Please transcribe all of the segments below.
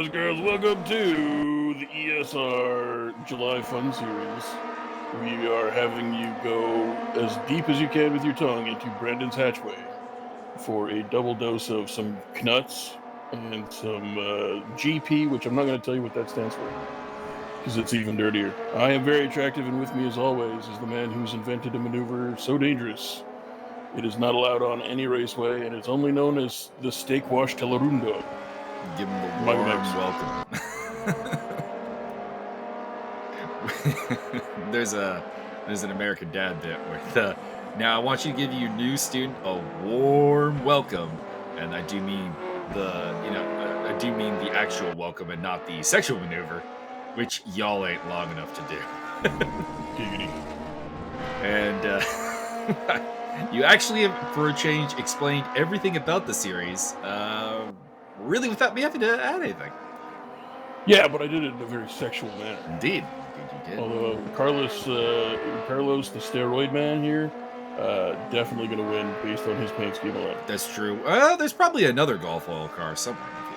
boys and girls, welcome to the ESR July Fun Series. We are having you go as deep as you can with your tongue into Brandon's hatchway for a double dose of some knuts and some GP, which I'm not going to tell you what that stands for, because it's even dirtier. I am very attractive, and with me, as always, is the man who's invented a maneuver so dangerous it is not allowed on any raceway, and it's only known as the Steak Wash Telerundo. Give him the warm welcome. There's an American Dad bit where now I want you to give your new student a warm welcome, and I do mean the actual welcome and not the sexual maneuver, which y'all ain't long enough to do. Giggity. And you actually, for a change, explained everything about the series. Really, without me having to add anything. Yeah, but I did it in a very sexual manner. Indeed you did. Although Carlos, the steroid man here, definitely going to win based on his paint scheme alone. That's true. There's probably another golf oil car somewhere in the field.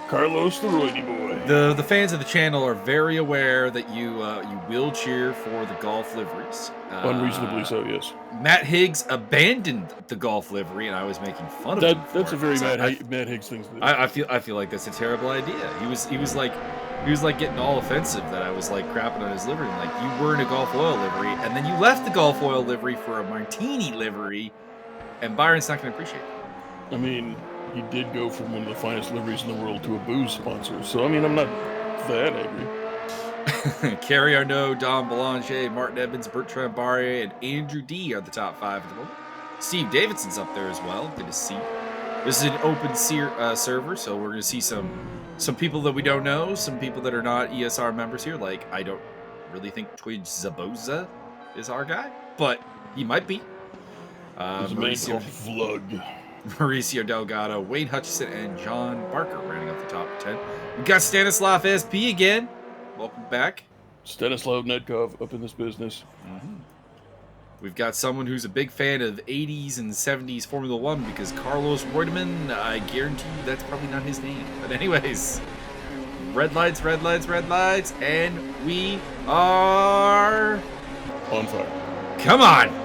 Carlos the Roidy boy. The fans of the channel are very aware that you will cheer for the golf liveries. Unreasonably so, yes. Matt Higgs abandoned the golf livery, and I was making fun of him. That's a very Matt Higgs thing to do. I feel like that's a terrible idea. He was like getting all offensive that I was like crapping on his livery. Like, you were in a golf oil livery, and then you left the golf oil livery for a martini livery, and Byron's not going to appreciate it. I mean, he did go from one of the finest liveries in the world to a booze sponsor. So, I mean, I'm not that angry. Kerry Arnaud, Don Belanger, Martin Evans, Bertrand Barrier, and Andrew D are the top 5 at the moment. Steve Davidson's up there as well. Good to see. This is an open server, so we're going to see some people that we don't know, some people that are not ESR members here. Like, I don't really think Twitch Zaboza is our guy, but he might be. There's a man called Vlug. Mauricio Delgado, Wayne Hutchison, and John Barker rounding up the top 10. We got Stanislav SP again. Welcome back. Stanislav Nedkov up in this business. Mm-hmm. We've got someone who's a big fan of 80s and 70s Formula One because Carlos Reutemann, I guarantee you that's probably not his name. But anyways, red lights, and we are on fire. Come on.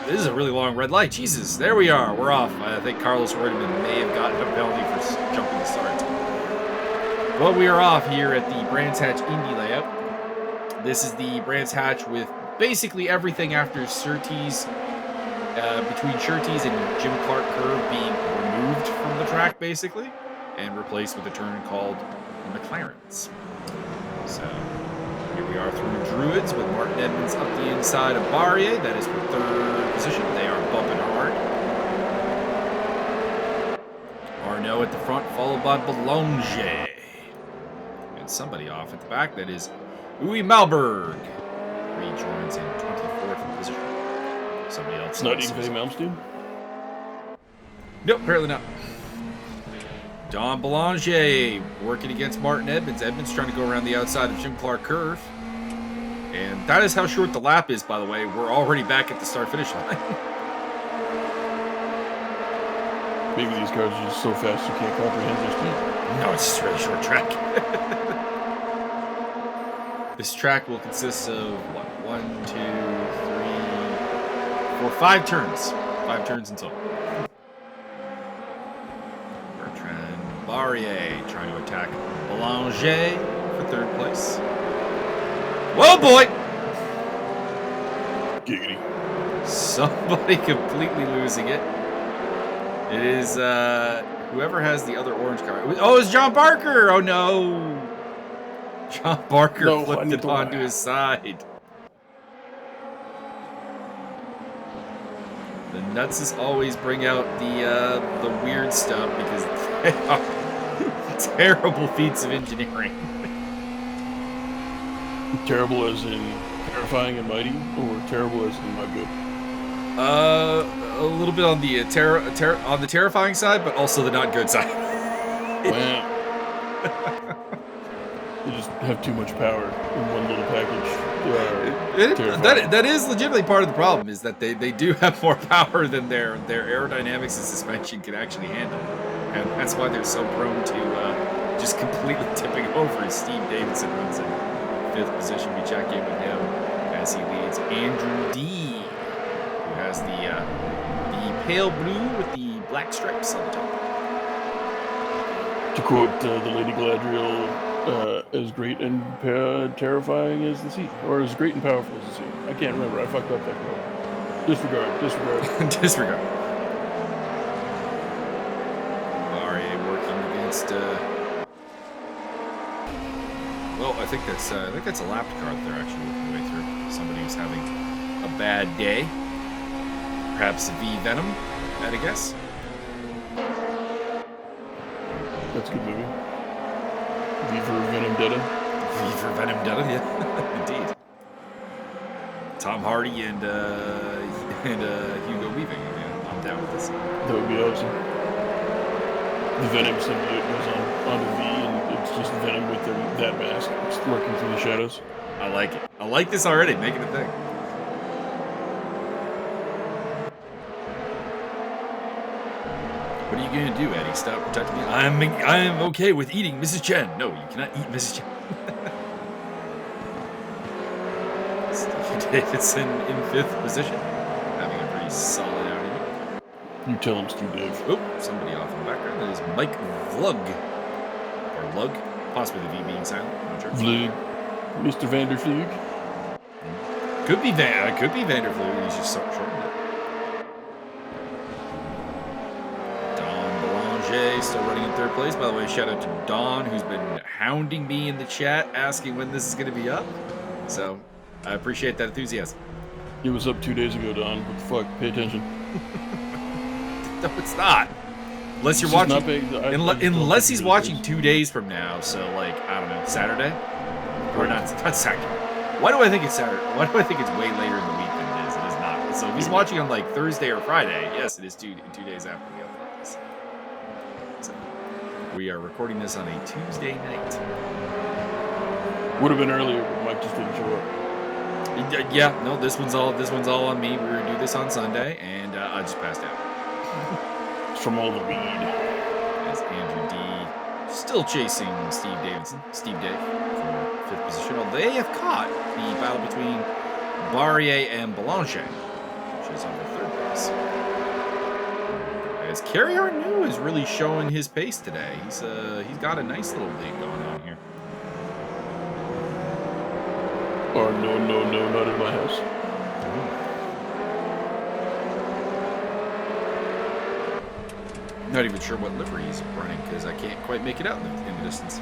This is a really long red light. Jesus, there we are. We're off. I think Carlos Reutemann may have gotten a penalty for jumping the start. But we are off here at the Brands Hatch Indy layout. This is the Brands Hatch with basically everything after Surtees, between Surtees and Jim Clark curve being removed from the track, basically, and replaced with a turn called McLaren's. So here we are through Druids with Martin Edmonds up the inside of Barrier. That is for 3rd position. They are bumping hard. Arnaud at the front, followed by Belanger. And somebody off at the back. That is Uwe Malberg. Rejoins in 24th position. Somebody else. It's not Yngwie Malmsteen? Nope, apparently not. Don Belanger working against Martin Edmonds. Edmonds trying to go around the outside of Jim Clark curve. And that is how short the lap is, by the way. We're already back at the start-finish line. Maybe these cars are just so fast you can't comprehend their speed. No, it's just a really short track. This track will consist of, 5 turns. 5 turns in total. Bertrand Barrier trying to attack Belanger for 3rd place. Whoa, boy! Giggity. Somebody completely losing it. It is whoever has the other orange car. Oh, it's John Barker! Oh, no! John Barker flipped it onto his side. The Nutses always bring out the weird stuff because they are terrible feats of engineering. Terrible as in terrifying and mighty, or terrible as in not good? A little bit on the on the terrifying side, but also the not good side. Wow. They just have too much power in one little package. That is legitimately part of the problem, is that they do have more power than their aerodynamics and suspension can actually handle, and that's why they're so prone to just completely tipping over as Steve Davidson runs in 5th position. We check in with him as he leads Andrew D, who has the pale blue with the black stripes on the top. To quote the Lady Galadriel, as great and terrifying as the sea, or as great and powerful as the sea. I can't remember. I fucked up that quote. Disregard. Disregard. RA working against. Well, I think that's a lapped car that they're actually working their way through. Somebody who's having a bad day. Perhaps V Venom, I'd guess. That's a good movie. V for Vendetta. V for Vendetta, yeah, indeed. Tom Hardy and Hugo Weaving. Yeah, I'm down with this. That would be awesome. The Venom symbiote goes on the V, and it's just Venom with that mask, just lurking through the shadows. I like it. I like this already. Make it a thing. What are you gonna do, Eddie? Stop protecting me. I am okay with eating Mrs. Chen. No, you cannot eat Mrs. Chen. Steve Davidson in 5th position, having a pretty solid outing. You tell him, Steve Dave. Oh, somebody off in the background. That is Mike Vlug. Or Lug. Possibly the V being silent. I'm not sure. Vlug. Mr. Vanderfleug. Could be Vanderfleug. He's just shortened it. Don Belanger still running in 3rd place. By the way, shout out to Don, who's been hounding me in the chat, asking when this is going to be up. So, I appreciate that enthusiasm. It was up 2 days ago, Don. What the fuck? Pay attention. No, it's not. Unless you're watching. Unless he's watching 2 days from now. So, like, I don't know, Saturday? Or not Saturday. Why do I think it's Saturday? Why do I think it's way later in the week than it is? It is not. So if he's watching on like Thursday or Friday, yes, it is 2 days after the upload. So we are recording this on a Tuesday night. Would have been earlier, but Mike just didn't show up. Yeah, no, this one's all on me. We were gonna do this on Sunday, and I just passed out. From all the weed. As Andrew D still chasing Steve Davidson. Steve Dave. 5th position. Well, they have caught the battle between Barrier and Belanger, which is over 3rd place. As Kerry Arnoux is really showing his pace today. He's got a nice little lead going on here. Or no, not in my house. Not even sure what livery he's running because I can't quite make it out in the distance.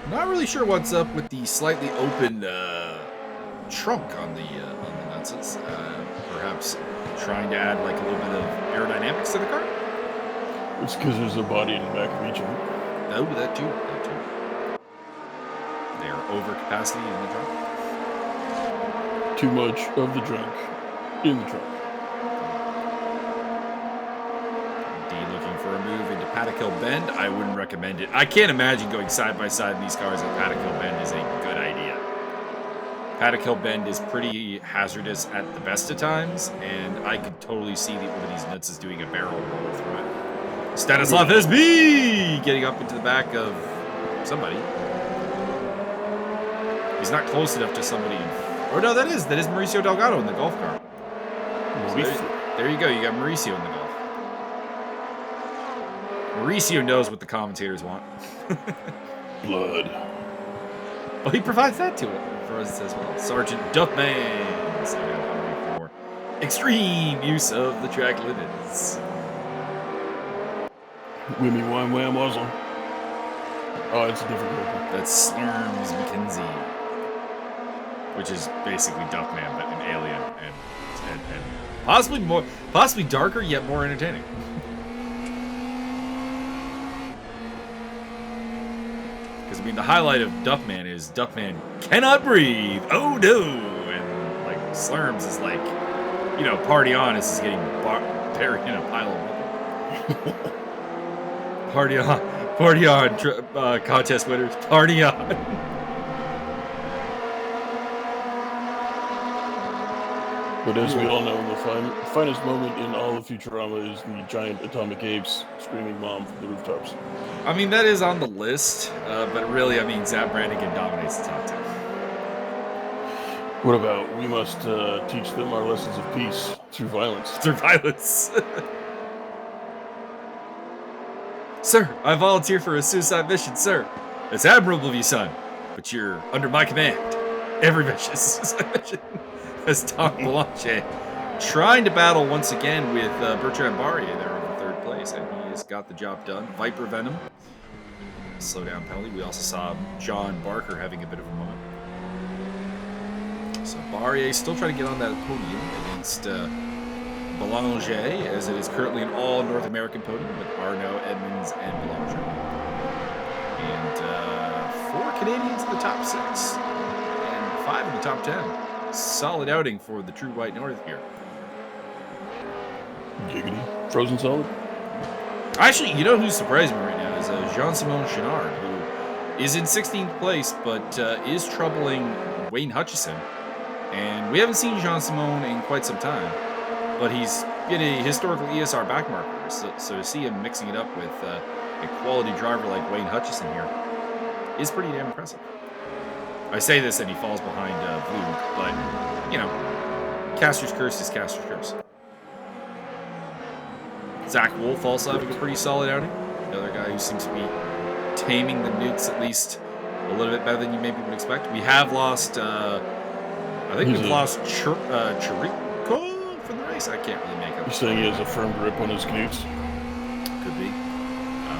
Not really sure what's up with the slightly open trunk on the nuts. Perhaps trying to add like a little bit of aerodynamics to the car. It's because there's a body in the back of each of them. Oh, that too. They are over capacity in the trunk. Too much of the trunk in the trunk. For a move into Paddock Hill Bend, I wouldn't recommend it. I can't imagine going side by side in these cars at Paddock Hill Bend is a good idea. Paddock Hill Bend is pretty hazardous at the best of times, and I could totally see that one of these nuts is doing a barrel roll through it. Stanislav SB getting up into the back of somebody. He's not close enough to somebody. Oh no, that is Mauricio Delgado in the golf car. So there you go. You got Mauricio in the golf. Mauricio knows what the commentators want. Blood. Well, he provides that to it for us as well. Sergeant Duffman. 704. Extreme use of the track limits. Wimmy wham wham wuzzle. Oh, it's a different local. That's Slurms McKenzie. Which is basically Duffman, but an alien and possibly darker yet more entertaining. Because, I mean, the highlight of Duffman is Duffman cannot breathe. Oh, no. And, like, Slurms is like, you know, Party On is getting buried in a pile of rubble. Party On. Contest winners. Party On. But as we all know, the finest moment in all of Futurama is the giant atomic apes screaming "Mom" from the rooftops. I mean, that is on the list, but really, I mean, Zapp Brannigan dominates the top 10. What about we must teach them our lessons of peace through violence? Through violence. Sir, I volunteer for a suicide mission, sir. It's admirable of you, son, but you're under my command. Every mission is a suicide mission. As Tom Boulanger trying to battle once again with Bertrand Barrier there in third place, and he has got the job done. Viper Venom, slow down penalty. We also saw John Barker having a bit of a moment. So Barrier still trying to get on that podium against Boulanger, as it is currently an all North American podium with Arnaud, Edmonds, and Boulanger. And 4 Canadians in the top 6, and 5 in the top 10. Solid outing for the True White North here. Giggity. Frozen solid? Actually, you know who's surprising me right now is Jean-Simon Chenard, who is in 16th place, but is troubling Wayne Hutchison. And we haven't seen Jean-Simon in quite some time, but he's been a historical ESR backmarker. So to see him mixing it up with a quality driver like Wayne Hutchison here is pretty damn impressive. I say this and he falls behind Blue, but, you know, Caster's Curse is Caster's Curse. Zach Wolf also having a pretty solid outing. Another guy who seems to be taming the nukes at least a little bit better than you maybe would expect. We have lost, I think we've lost Chirico for the race. I can't really make up. You're saying he has a firm grip on his knutes? Could be.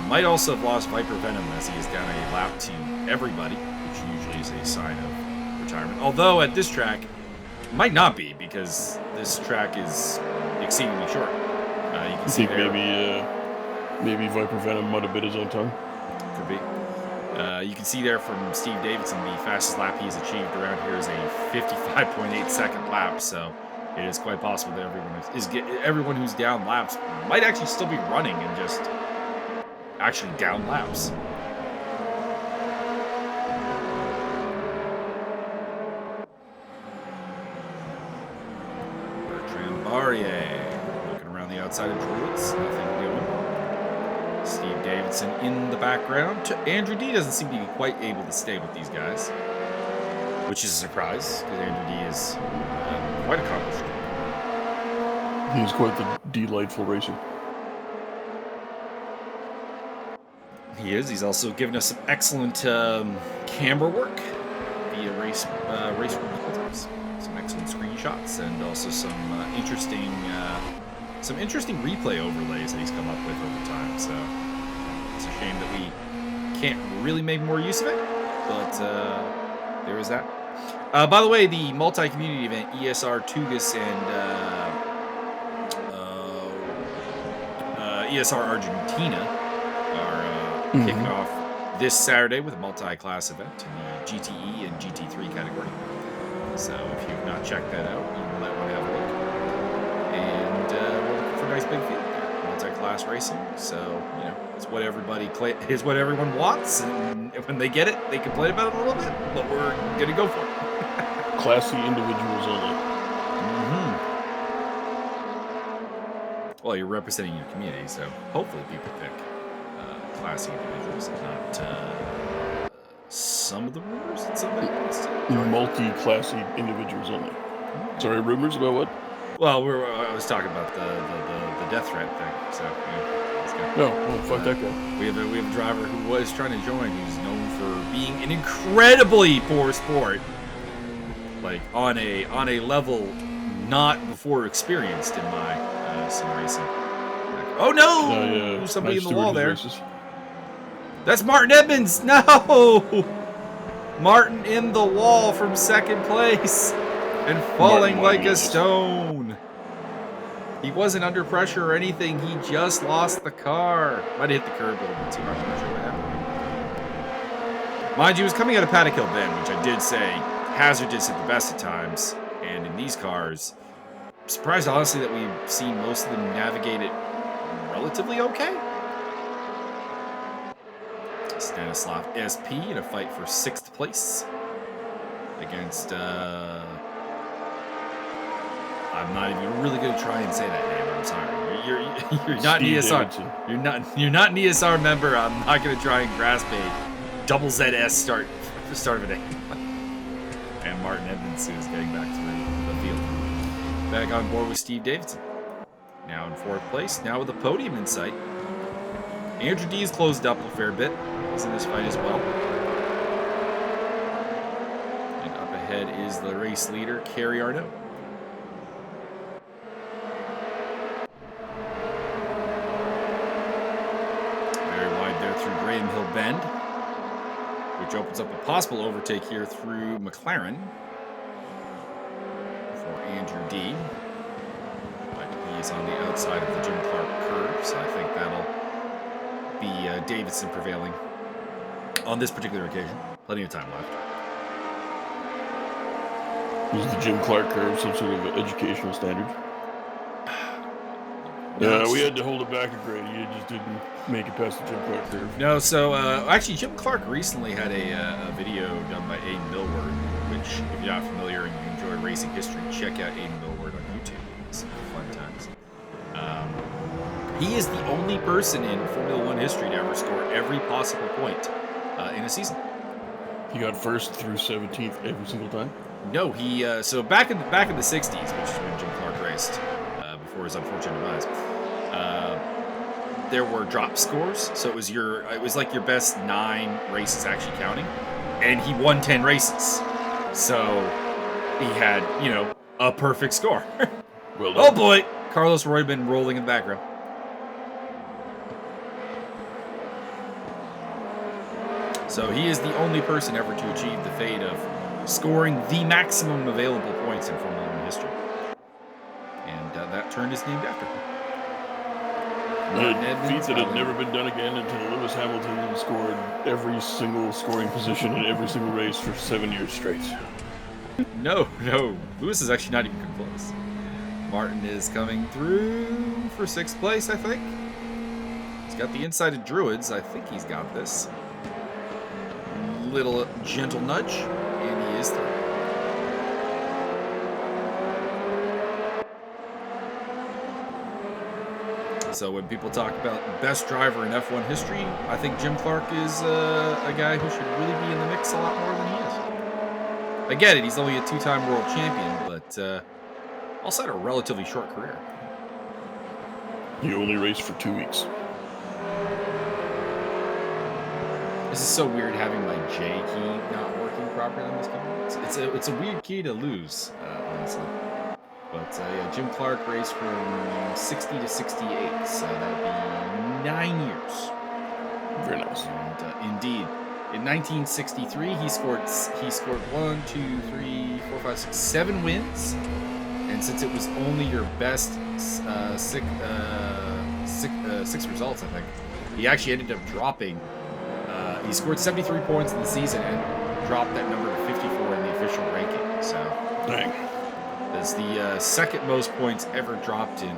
Might also have lost Viper Venom as he is down a lap to everybody, which usually is a sign of retirement. Although at this track, might not be, because this track is exceedingly short. You can see there, maybe Viper Venom might have bit his own tongue. Could be. You can see there from Steve Davidson, the fastest lap he's achieved around here is a 55.8 second lap. So it is quite possible that everyone who's down laps might actually still be running and just actually down laps. Bertrand Barrier looking around the outside of Druids, nothing doing. Steve Davidson in the background. Andrew D doesn't seem to be quite able to stay with these guys, which is a surprise because Andrew D is quite accomplished. He's quite the delightful racer. He is. He's also given us some excellent camera work via race filters, some excellent screenshots, and also some interesting replay overlays that he's come up with over time. So it's a shame that we can't really make more use of it, but there is that. By the way, the multi-community event ESR Tugas and ESR Argentina are kicking off this Saturday with a multi-class event in the GTE and GT3 category. So if you've not checked that out, you might want to have a look. And we're looking for a nice big field there, multi-class racing. So you know, it's what everyone wants, and when they get it, they complain about it a little bit, but we're gonna go for it. Classy individuals only. Well, you're representing your community, so hopefully people pick classy individuals, not some of the rumors that somebody wants to. Multi-classy individuals only. Sorry, rumors about what? Well, I was talking about the death threat thing. So let's go. No, fuck that guy. We have a driver who was trying to join, who's known for being an incredibly poor sport, like on a level not before experienced in my sim racing. Oh no! Somebody in the wall there. Races. That's Martin Edmonds. No, Martin in the wall from second place and falling like a stone. He wasn't under pressure or anything. He just lost the car. Might have hit the curb a little bit too much. I'm not sure what happened. Mind you, he was coming out of Paddock Hill Bend, which I did say hazardous at the best of times. And in these cars, I'm surprised honestly that we've seen most of them navigate it relatively okay. Stanislav SP in a fight for 6th place against I'm not even really going to try and say that name. I'm sorry. You're not an Steve ESR. Davidson. You're not an ESR member. I'm not going to try and grasp a double ZS start the start of a day. And Martin Edmonds is getting back to the field. Back on board with Steve Davidson. Now in 4th place. Now with a podium in sight. Andrew D's closed up a fair bit. He's in this fight as well. And up ahead is the race leader, Kerry Arnaud. Very wide there through Graham Hill Bend, which opens up a possible overtake here through McLaren for Andrew D. But he's on the outside of the Jim Clark curve, so I think that'll be Davidson prevailing on this particular occasion. Plenty of time left. Is the Jim Clark curve some sort of educational standard? We had to hold it back a grade. You just didn't make it past the Jim Clark curve. No, so actually Jim Clark recently had a video done by Aiden Millward, which if you're not familiar and you enjoy racing history, check out Aiden Millward on YouTube. It's fun times. He is the only person in Formula One history to ever score every possible point in a season. He got 1st through 17th every single time? No, he so back in the 60s, which is when Jim Clark raced before his unfortunate demise. There were drop scores, so it was like your best 9 races actually counting, and he won 10 races, so he had a perfect score. Well done. Oh boy, Carlos Reutemann rolling in the background. So he is the only person ever to achieve the fate of scoring the maximum available points in Formula One history. And that turn is named after him. A feat that had never been done again until Lewis Hamilton scored every single scoring position in every single race for 7 years straight. No. Lewis is actually not even close. Martin is coming through for 6th place, I think. He's got the inside of Druids. I think he's got this. Little gentle nudge, and he is through. So when people talk about best driver in F1 history, I think Jim Clark is a guy who should really be in the mix a lot more than he is. I get it, he's only a 2-time world champion, but also had a relatively short career. He only raced for 2 weeks. This is so weird having my J key not working properly on this keyboard. It's a weird key to lose, honestly. But yeah, Jim Clark raced from 60 to 68, so that'd be 9 years. Very nice. And indeed, in 1963, he scored 1, 2, 3, 4, 5, 6, 7 wins. And since it was only your best 6 results, I think, he actually ended up dropping. He scored 73 points in the season and dropped that number to 54 in the official ranking. So, dang. That's the second most points ever dropped in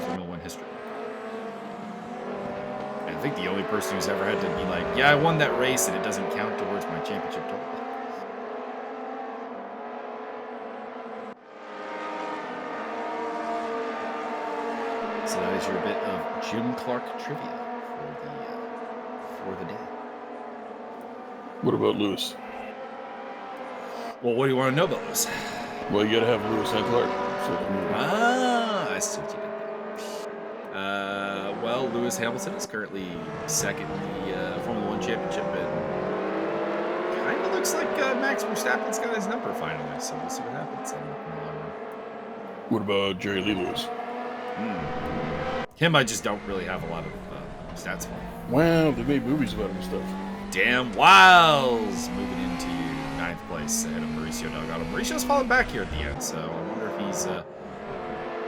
Formula One history. And I think the only person who's ever had to be like, yeah, I won that race and it doesn't count towards my championship total. So that is your bit of Jim Clark trivia for the day. What about Lewis? Well, what do you want to know about Lewis? Well, you gotta have Lewis and Clark. I see what you did there. Well, Lewis Hamilton is currently second in the Formula One championship, and kind of looks like Max Verstappen's got his number finally. So we'll see what happens in the long run. What about Jerry Lee Lewis? Him, I just don't really have a lot of stats for. Wow, they made movies about him and stuff. Dan Wiles moving into 9th place ahead of Mauricio Delgado. Mauricio's fallen back here at the end, so I wonder if he's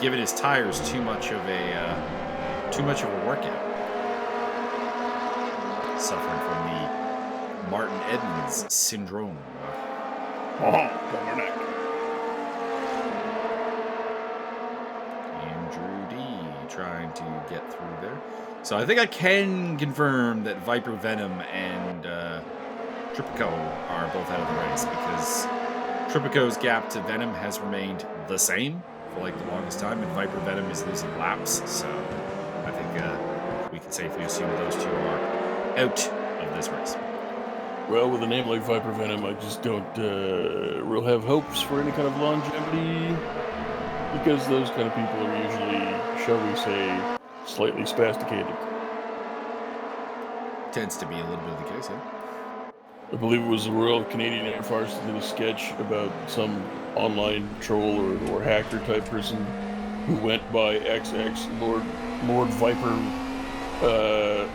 given his tires too much of a workout. Suffering from the Martin Edmonds syndrome. Bummer neck. Andrew D trying to get through there. So I think I can confirm that Viper Venom and Tripico are both out of the race because Tripico's gap to Venom has remained the same for like the longest time, and Viper Venom is losing laps. So I think we can safely assume those two are out of this race. Well, with a name like Viper Venom, I just don't real have hopes for any kind of longevity, because those kind of people are usually, shall we say, slightly spasticated. Tends to be a little bit of the case, yeah. I believe it was the Royal Canadian Air Force that did a sketch about some online troll or hacker type person who went by XX Lord Viper,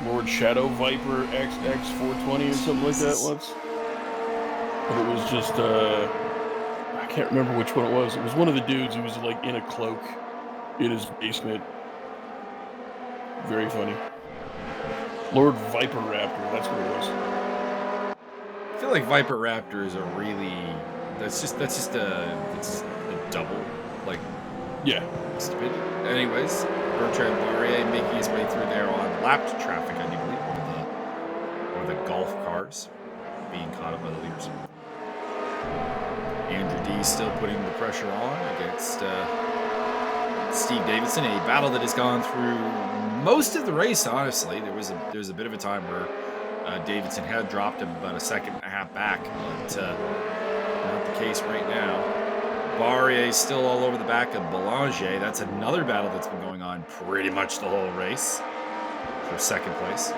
Lord Shadow Viper XX420 or something like that once. But it was just, I can't remember which one it was. It was one of the dudes who was like in a cloak in his basement. Very funny. Lord Viper Raptor, that's what it was. I feel like Viper Raptors are really that's just a double, like, Yeah. stupid. Anyways, Bertrand Barrier making his way through there on lapped traffic, I do believe, or the golf cars being caught up by the leaders. Andrew D still putting the pressure on against Steve Davidson, a battle that has gone through most of the race. Honestly, there was a bit of a time where Davidson had dropped him about a second and a half back, but not the case right now. Barrier still all over the back of Belanger. That's another battle that's been going on pretty much the whole race for second place.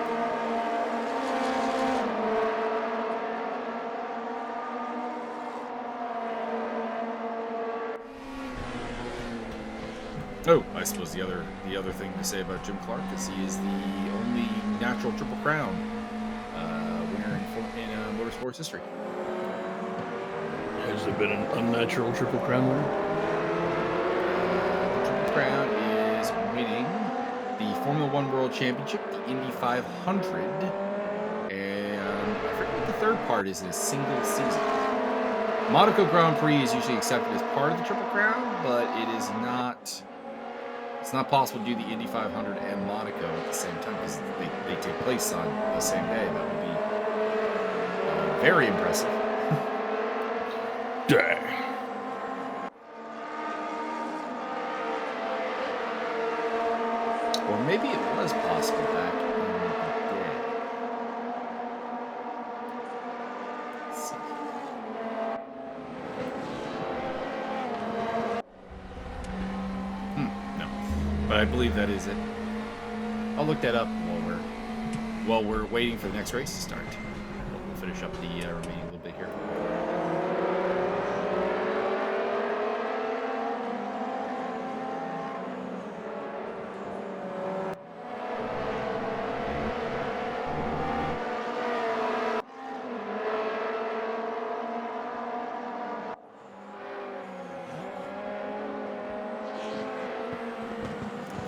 Oh, I suppose the other thing to say about Jim Clark is he is the only natural Triple Crown winner in motorsports history. Has there been an unnatural Triple Crown winner? The Triple Crown is winning the Formula One World Championship, the Indy 500, and I forget what the third part is in a single season. Monaco Grand Prix is usually accepted as part of the Triple Crown, but it is not. It's not possible to do the Indy 500 and Monaco at the same time because they take place on the same day. That would be very impressive. Dang. Or maybe it was possible back in the day. Let's see. No. But I believe that is it. I'll look that up while we're waiting for the next race to start. We'll finish up the remaining little bit here.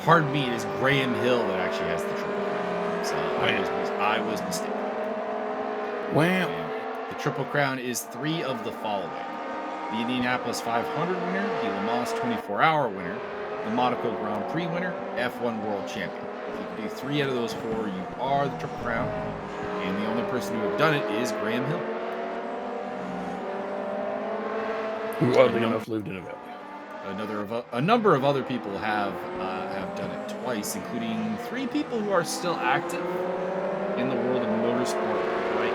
Pardon me, it is Graham Hill that actually has the Triple Crown. So I was mistaken. Wow. And the Triple Crown is three of the following: the Indianapolis 500 winner, the Le Mans 24-hour winner, the Monaco Grand Prix winner, F1 World Champion. If you can do three out of those four, you are the Triple Crown. And the only person who have done it is Graham Hill. Who oddly enough lived in a valley. A number of other people have done it twice, including three people who are still active in the world of motorsport right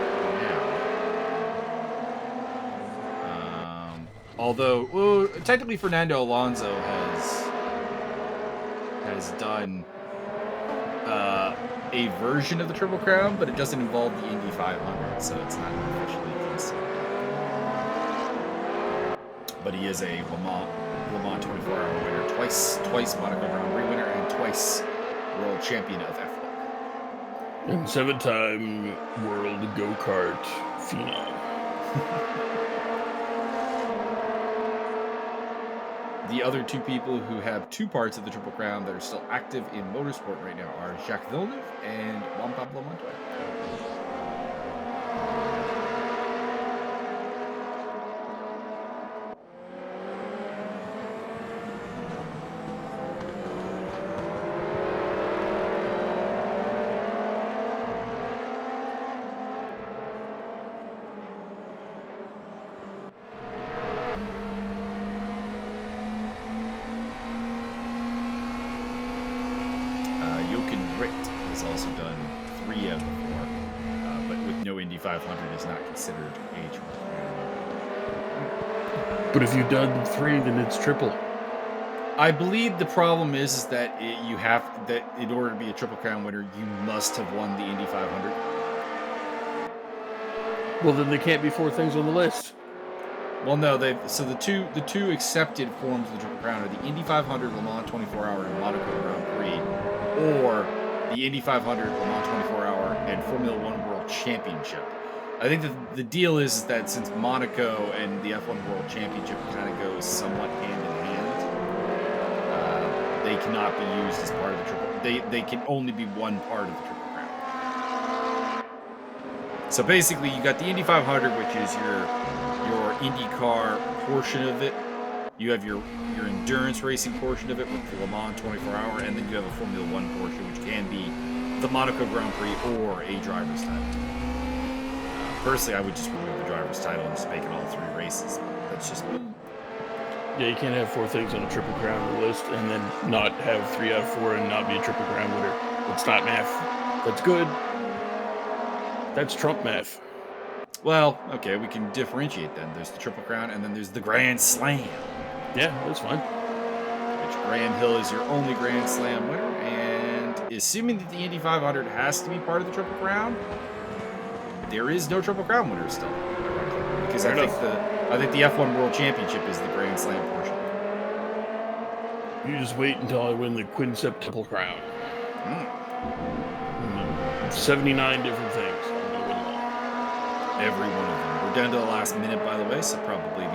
now. Although technically Fernando Alonso has done a version of the Triple Crown, but it doesn't involve the Indy 500, so it's not officially considered. But he is a Le Mans 24-hour winner, twice Monaco Grand Prix winner, and twice world champion of F1. And 7-time world go-kart phenom. The other two people who have two parts of the Triple Crown that are still active in motorsport right now are Jacques Villeneuve and Juan Pablo Montoya. done 3 out of the 4. But with no Indy 500 is not considered a Triple Crown. But if you've done 3, then it's triple. I believe the problem is that you have that in order to be a Triple Crown winner, you must have won the Indy 500. Well, then they can't be 4 things on the list. Well, no, so the two accepted forms of the Triple Crown are the Indy 500, Le Mans 24-hour, and Monaco Grand Prix, or the Indy 500, Le Mans 24-hour, and Formula One World Championship. I think that the deal is that since Monaco and the F1 World Championship kind of goes somewhat hand in hand, they cannot be used as part of the Triple. They can only be one part of the Triple Crown. So basically, you got the Indy 500, which is your IndyCar portion of it. You have your endurance racing portion of it with the Le Mans 24-hour, and then you have a Formula One portion, which can be the Monaco Grand Prix or a driver's title. Personally, I would just remove the driver's title and just make it all 3 races. That's just me. Yeah, you can't have 4 things on a Triple Crown list and then not have 3 out of 4 and not be a Triple Crown winner. It's not math. That's good. That's Trump math. Well, okay, we can differentiate then. There's the Triple Crown, and then there's the Grand Slam. Yeah, that's fine. Which Graham Hill is your only Grand Slam winner, and assuming that the Indy 500 has to be part of the Triple Crown, there is no Triple Crown winner still, ironically, because I think the F1 World Championship is the Grand Slam portion. You just wait until I win the Quintuple Crown. 79 different things. I'm gonna win them all. Every one of them. We're down to the last minute, by the way, so probably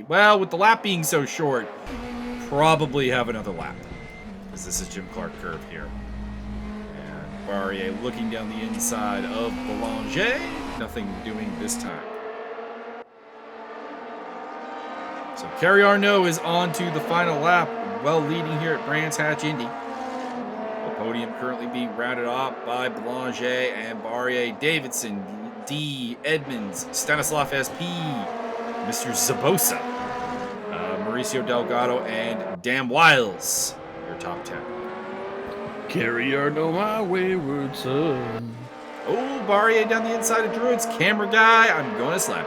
well, with the lap being so short, probably have another lap, because this is Jim Clark curve here. And Barrier looking down the inside of Boulanger. Nothing doing this time. So Kerry Arnault is on to the final lap, well leading here at Brands Hatch Indy. The podium currently being rounded off by Boulanger and Barrier, Davidson, D, Edmonds, Stanislav SP, Mr. Zabosa, Mauricio Delgado, and Dan Wiles, your top 10. Carry Arnault, my wayward son. Oh, Barrier down the inside of Druids. Camera guy, I'm going to slap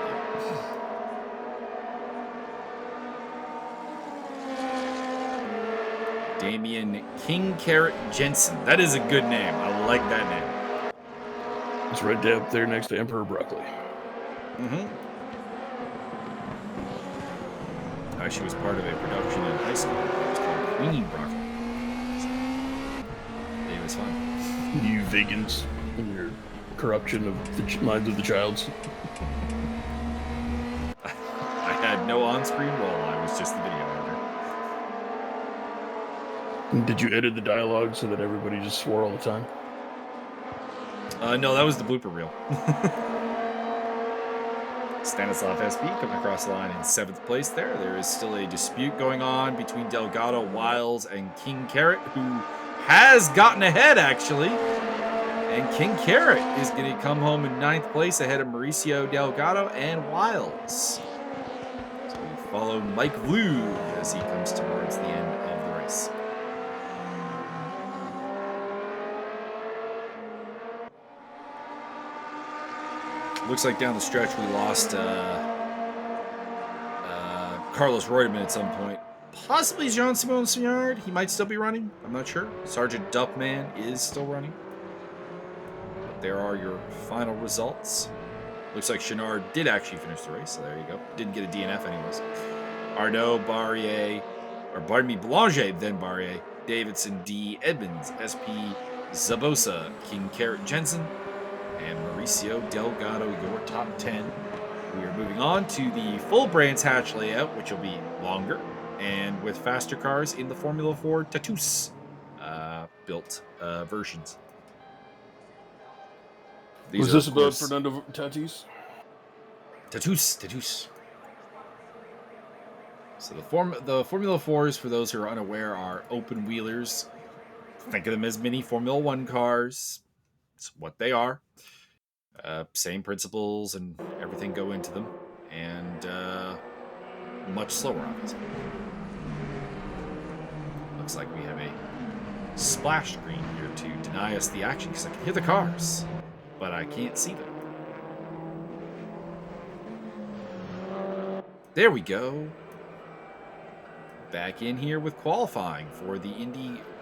you. Damien King Carrot Jensen. That is a good name. I like that name. It's right up there next to Emperor Broccoli. She was part of a production in high school. It was called Queen Broccoli. It was fun. You vegans and your corruption of the minds of the childs. I had no on-screen role. I was just the video editor. Did you edit the dialogue so that everybody just swore all the time? No, that was the blooper reel. Stanislav SP coming across the line in 7th place there. There is still a dispute going on between Delgado, Wiles, and King Carrot, who has gotten ahead, actually. And King Carrot is going to come home in 9th place ahead of Mauricio Delgado and Wiles. So we follow Mike Vlug as he comes towards the end of the race. Looks like down the stretch we lost Carlos Reutemann at some point. Possibly Jean-Simon Signard. He might still be running. I'm not sure. Sergeant Duffman is still running. But there are your final results. Looks like Chenard did actually finish the race, so there you go. Didn't get a DNF anyways. Arnault, Barrier, or pardon me, Boulanger, then Barrier, Davidson, D, Edmonds, SP, Zabosa, King Carrot Jensen, and Mauricio Delgado, your top 10. We are moving on to the full Brands Hatch layout, which will be longer and with faster cars in the Formula 4 Tatus built versions. Was this about Fernando Tatis? Tatus. So the Formula 4s, for those who are unaware, are open wheelers. Think of them as mini Formula 1 cars. It's what they are. Same principles and everything go into them, and much slower, obviously. Looks like we have a splash screen here to deny us the action because I can hear the cars, but I can't see them. There we go. Back in here with qualifying for the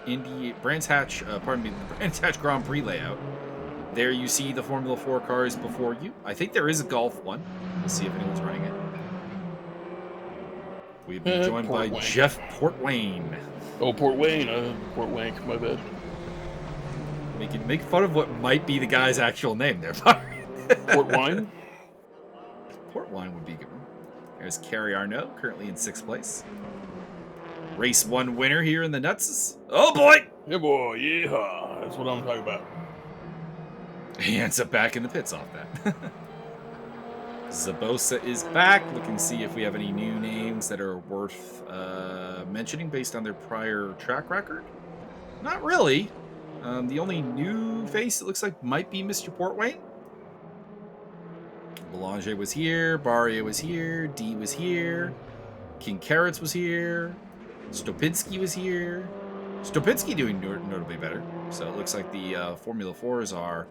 Indy Brands Hatch, the Brands Hatch Grand Prix layout. There you see the Formula 4 cars before you. I think there is a Golf one. We'll see if anyone's running it. We've been joined by Jeff Portwayne. Oh, Port Wayne. Port Wank, my bad. Make fun of what might be the guy's actual name there, Port Wine? Port Wine would be a good one. There's Kerry Arnault, currently in 6th place. Race 1 winner here in the Nutses. Oh boy! Yeah, boy, yeah. That's what I'm talking about. He ends up back in the pits off that. Zabosa is back. Looking to see if we have any new names that are worth mentioning based on their prior track record. Not really. The only new face it looks like might be Mr. Portwayne. Belanger was here. Barria was here. D was here. King Carrots was here. Stopinski was here. Stopinski doing notably better. So it looks like the Formula 4s are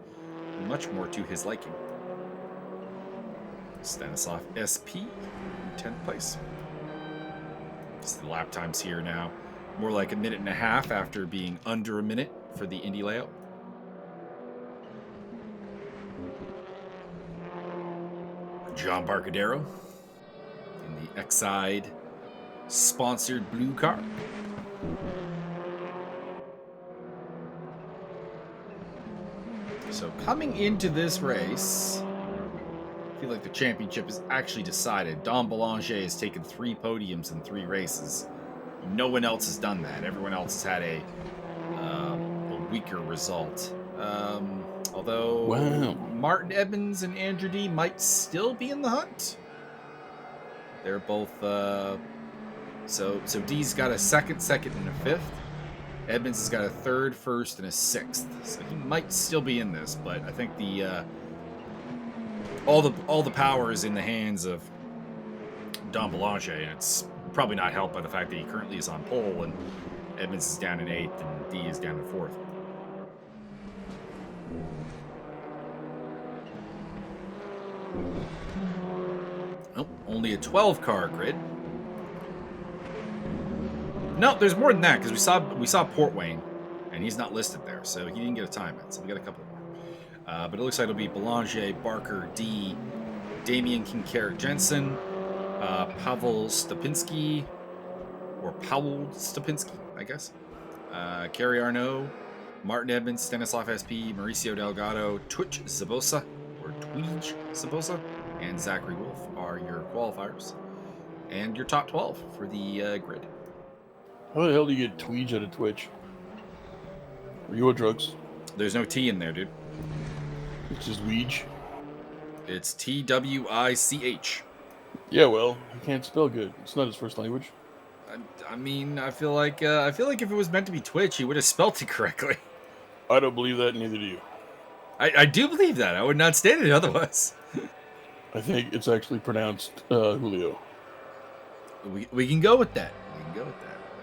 much more to his liking. Stanislav SP in 10th place. So the lap times here now more like a minute and a half after being under a minute for the Indy layout. John Barcadero in the Exide sponsored blue car. So coming into this race, I feel like the championship is actually decided. Dom Belanger has taken 3 podiums in 3 races. No one else has done that. Everyone else has had a weaker result. Although Wow. Martin Edmonds and Andrew D might still be in the hunt. They're both so D's got a second, and a 5th. Edmonds has got a 3rd, 1st, and a 6th. So he might still be in this, but I think the all the power is in the hands of Dom Belanger, and it's probably not helped by the fact that he currently is on pole and Edmonds is down in 8th and D is down in 4th. Oh, only a 12-car grid. No, there's more than that because we saw Portwayne, and he's not listed there, so he didn't get a time in. So we got a couple more. But it looks like it'll be Belanger, Barker, D, Damian Kincaid Jensen, Pavel Stopinski, or Powell Stopinski, I guess. Kerry Arnault, Martin Edmonds, Stanislav SP, Mauricio Delgado, Twitch Zabosa, or Tweege Zabosa, and Zachary Wolf are your qualifiers. And your top 12 for the grid. How the hell do you get Tweege out of Twitch? Are you on drugs? There's no T in there, dude. It's just Weege. It's Twich. Yeah, well, he can't spell good. It's not his first language. I mean, I feel like if it was meant to be Twitch, he would have spelt it correctly. I don't believe that, neither do you. I do believe that. I would not state it otherwise. I think it's actually pronounced Julio. We can go with that.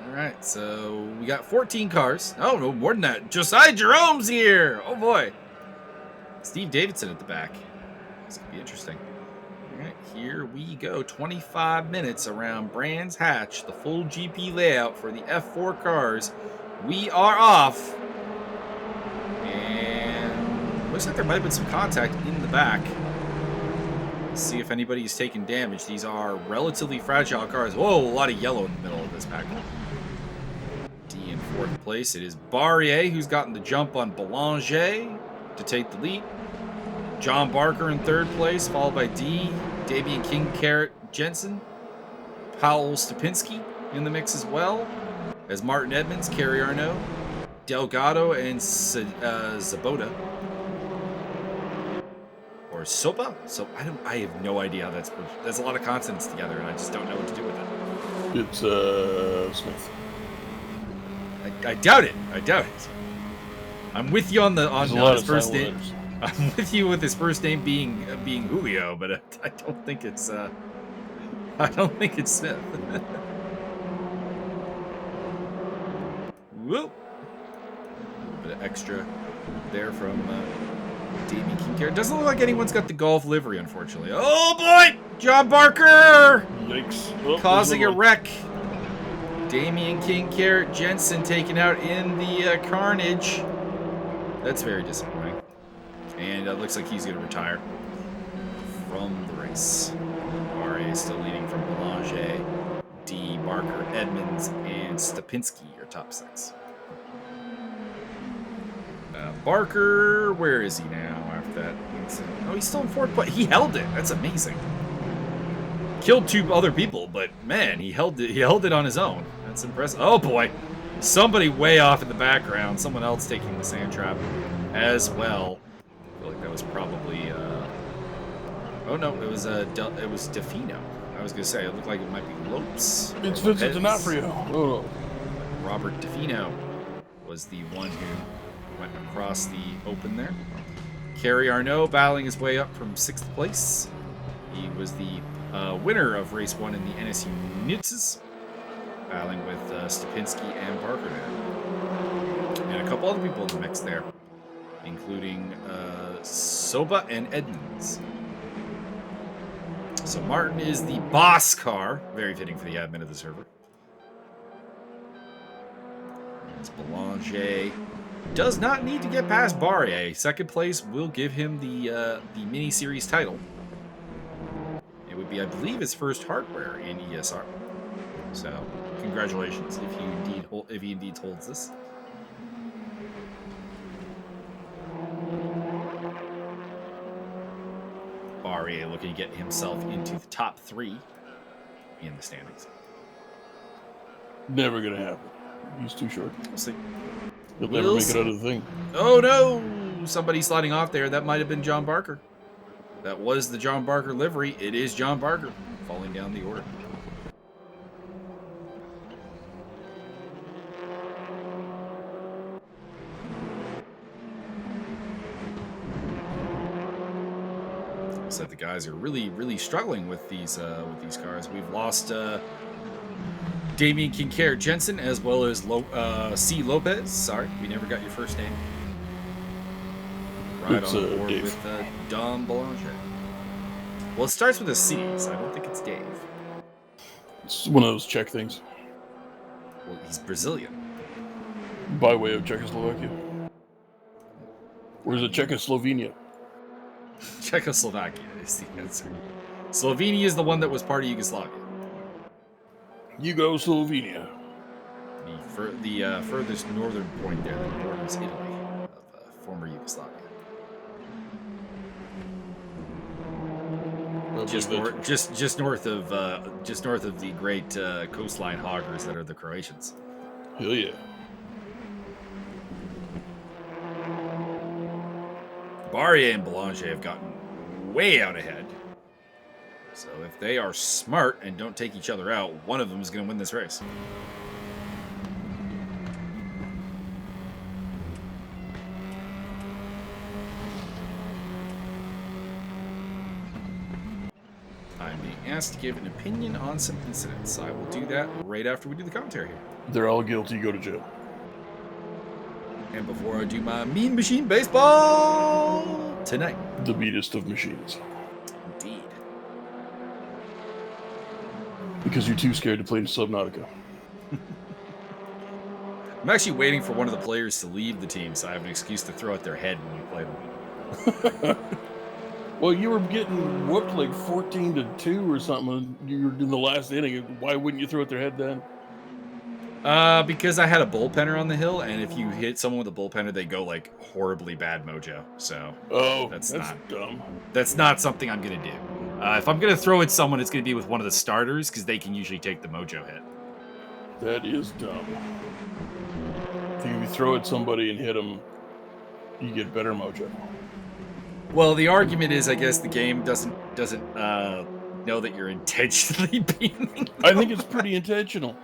All right, so we got 14 cars. Oh, no, more than that. Josiah Jerome's here. Oh, boy. Steve Davidson at the back. This could be interesting. All right, here we go. 25 minutes around Brands Hatch, the full GP layout for the F4 cars. We are off. And looks like there might have been some contact in the back. Let's see if anybody's taken damage. These are relatively fragile cars. Whoa, a lot of yellow in the middle of this pack. D in 4th place. It is Barrier who's gotten the jump on Belanger to take the lead. John Barker in 3rd place, followed by D, Damian King, Carrot, Jensen. Powell Stopinski in the mix as well, as Martin Edmonds, Kerry Arnault, Delgado, and Zaboda. Or Sopa? So I have no idea how that's a lot of consonants together, and I just don't know what to do with it. It's Smith. I doubt it. I'm with you on his first name. Letters. I'm with you with his first name being Julio, but I don't think it's Smith. Whoop. extra there from Damien Kincaid. Doesn't look like anyone's got the golf livery, unfortunately. Oh boy! John Barker! Yikes. Oh, Causing a wreck. Damien Kincaid Jensen taken out in the carnage. That's very disappointing. And it looks like he's going to retire from the race. RA still leading from Belanger, D, Barker, Edmonds, and Stapinski are top 6. Barker, where is he now after that incident? Oh, he's still in 4th place. He held it. That's amazing. Killed 2 other people, but man, he held it. He held it on his own. That's impressive. Oh boy, somebody way off in the background. Someone else taking the sand trap as well. I feel like that was probably. Oh no, it was Defino. I was gonna say it looked like it might be Lopes. It's Vincent D'Onofrio. Oh. Robert Defino was the one who went across the open there. Kerry Arnaud battling his way up from 6th place. He was the winner of race 1 in the NSU Nitzes, battling with Stapinski and Barker there. And a couple other people in the mix there, including Soba and Edmonds. So Martin is the boss car. Very fitting for the admin of the server. It's Belanger. Does not need to get past Barrier. 2nd place will give him the mini-series title. It would be, I believe, his first hardware in ESR. So, congratulations if he indeed holds this. Barrier looking to get himself into the top 3 in the standings. Never gonna happen. He's too short. We'll see. He'll never make it out of the thing. Oh no! Somebody sliding off there. That might have been John Barker. That was the John Barker livery. It is John Barker falling down the order. So the guys are really struggling with these cars. We've lost Damien Kincaid Jensen as well as C. Lopez. Sorry, we never got your first name. Right It's, on board Dave. with Dom Belanger. Well, it starts with a C, so I don't think it's Dave. It's one of those Czech things. Well, he's Brazilian. By way of Czechoslovakia. Or is it Czechoslovenia? Czechoslovakia is the answer. Slovenia is the one that was part of Yugoslavia. Yugoslavenia. The furthest northern point there, the borders Italy of former Yugoslavia. Just north of the great coastline hoggers that are the Croatians. Hell yeah. Barrier and Belanger have gotten way out ahead. So if they are smart and don't take each other out, one of them is going to win this race. I'm being asked to give an opinion on some incidents. I will do that right after we do the commentary here. They're all guilty. Go to jail. And before I do my Mean Machine Baseball tonight. The beatest of machines. Indeed. Because you're too scared to play Subnautica. I'm actually waiting for one of the players to leave the team so I have an excuse to throw at their head when we play them. Well, you were getting whooped like 14-2 or something. You were in the last inning. Why wouldn't you throw at their head then? Because I had a bullpenner on the hill, and if you hit someone with a bullpenner, they go like horribly bad mojo. So that's not dumb. That's not something I'm gonna do. If I'm gonna throw at someone, it's gonna be with one of the starters because they can usually take the mojo hit. That is dumb. I think if you throw at somebody and hit them, you get better mojo. Well, the argument is, I guess the game doesn't know that you're intentionally beating them. I think it's pretty intentional.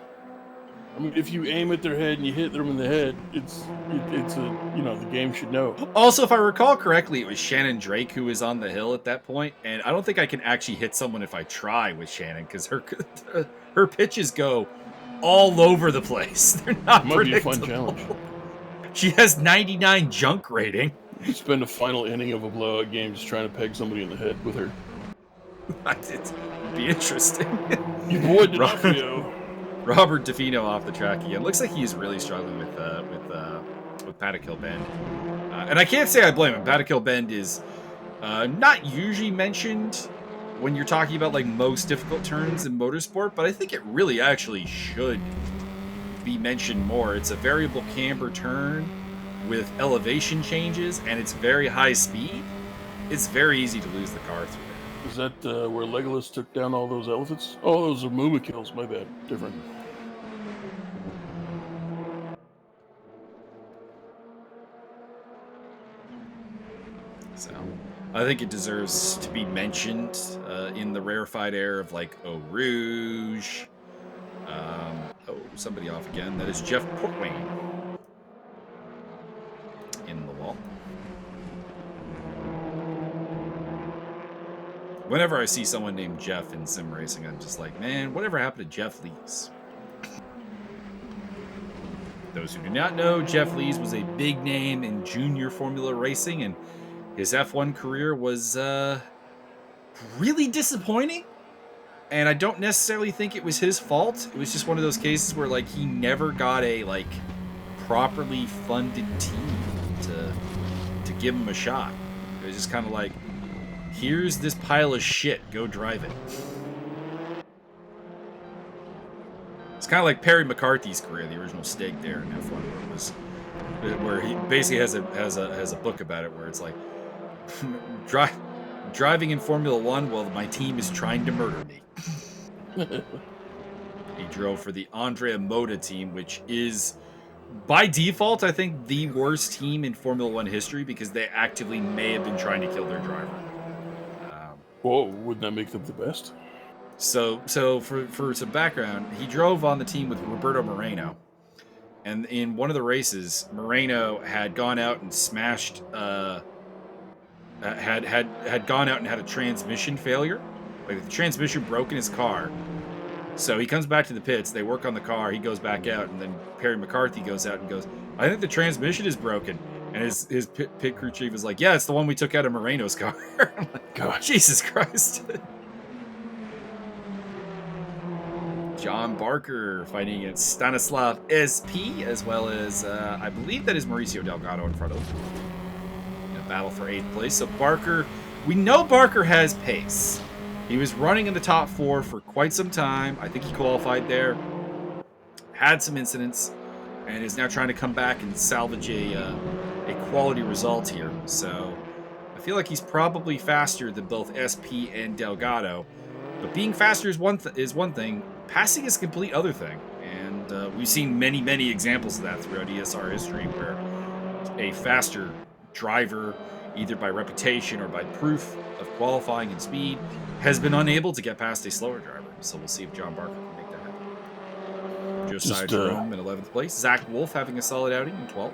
I mean, if you aim at their head and you hit them in the head, it's the game should know. Also, if I recall correctly, it was Shannon Drake who was on the hill at that point, and I don't think I can actually hit someone if I try with Shannon because her pitches go all over the place. They're not It might be a predictable. fun challenge. She has 99 junk rating. You spend a final inning of a blowout game just trying to peg somebody in the head with her. It'd be interesting. Your boy D'Onofrio. Robert DeFino off the track again. Looks like he's really struggling with Paddock Hill Bend. And I can't say I blame him. Paddock Hill Bend is not usually mentioned when you're talking about like most difficult turns in motorsport, but I think it really actually should be mentioned more. It's a variable camber turn with elevation changes, and it's very high speed. It's very easy to lose the car through there. Is that where Legolas took down all those elephants? Oh, those are Mooba kills. My bad. Different. So, I think it deserves to be mentioned in the rarefied air of like Eau Rouge. Somebody off again. That is Jeff Portwain in the wall. Whenever I see someone named Jeff in sim racing, I'm just like, man, whatever happened to Jeff Lees? Those who do not know, Jeff Lees was a big name in junior Formula racing, and his F1 career was really disappointing. And I don't necessarily think it was his fault. It was just one of those cases where like he never got a like properly funded team to give him a shot. It was just kind of like, here's this pile of shit, go drive it. It's kind of like Perry McCarthy's career, the original Steak Dare in F1, where he basically has a book about it where it's like driving in Formula One while my team is trying to murder me. He drove for the Andrea Moda team, which is by default, I think, the worst team in Formula One history because they actively may have been trying to kill their driver. Whoa, wouldn't that make them the best? So for some background, he drove on the team with Roberto Moreno. And in one of the races, Moreno had gone out and smashed, had gone out and had a transmission failure. Like the transmission broke in his car. So he comes back to the pits, they work on the car, he goes back out, and then Perry McCarthy goes out and goes, I think the transmission is broken. And his pit crew chief is like, yeah, it's the one we took out of Moreno's car. I'm like, God, Jesus Christ. John Barker fighting against Stanislav SP, as well as, I believe that is Mauricio Delgado in front of him. In a battle for 8th place. So Barker, we know Barker has pace. He was running in the top 4 for quite some time. I think he qualified there. Had some incidents, and is now trying to come back and salvage a quality result here. So I feel like he's probably faster than both SP and Delgado. But being faster is one thing. Passing is a complete other thing. And we've seen many, many examples of that throughout ESR history where a faster driver, either by reputation or by proof of qualifying and speed, has been unable to get past a slower driver. So we'll see if John Barker can make that happen. Josiah Jerome in 11th place. Zach Wolf having a solid outing in 12th.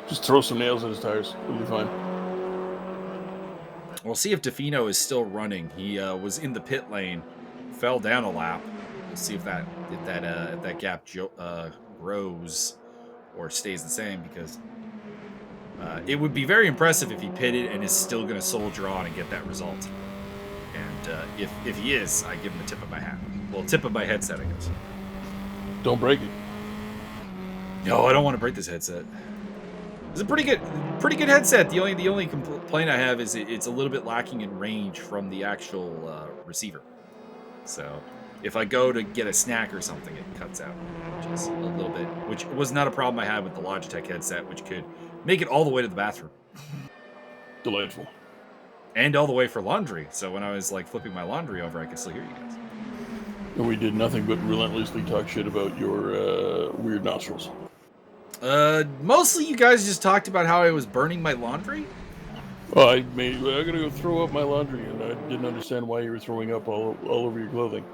Just throw some nails in his tires. It'll be fine. We'll see if DeFino is still running. He was in the pit lane, fell down a lap. We'll see if that gap grows or stays the same, because it would be very impressive if he pitted and is still going to soldier on and get that result. And if he is, I give him a tip of my hat. Well, tip of my headset, I guess. Don't break it. No, I don't want to break this headset. It's a pretty good headset. The only complaint I have is it's a little bit lacking in range from the actual receiver. So if I go to get a snack or something, it cuts out, which is a little bit, which was not a problem I had with the Logitech headset, which could make it all the way to the bathroom. Delightful. And all the way for laundry. So when I was like flipping my laundry over, I could still hear you guys. And we did nothing but relentlessly talk shit about your weird nostrils. Mostly you guys just talked about how I was burning my laundry. Well, I gotta go throw up my laundry, and I didn't understand why you were throwing up all over your clothing.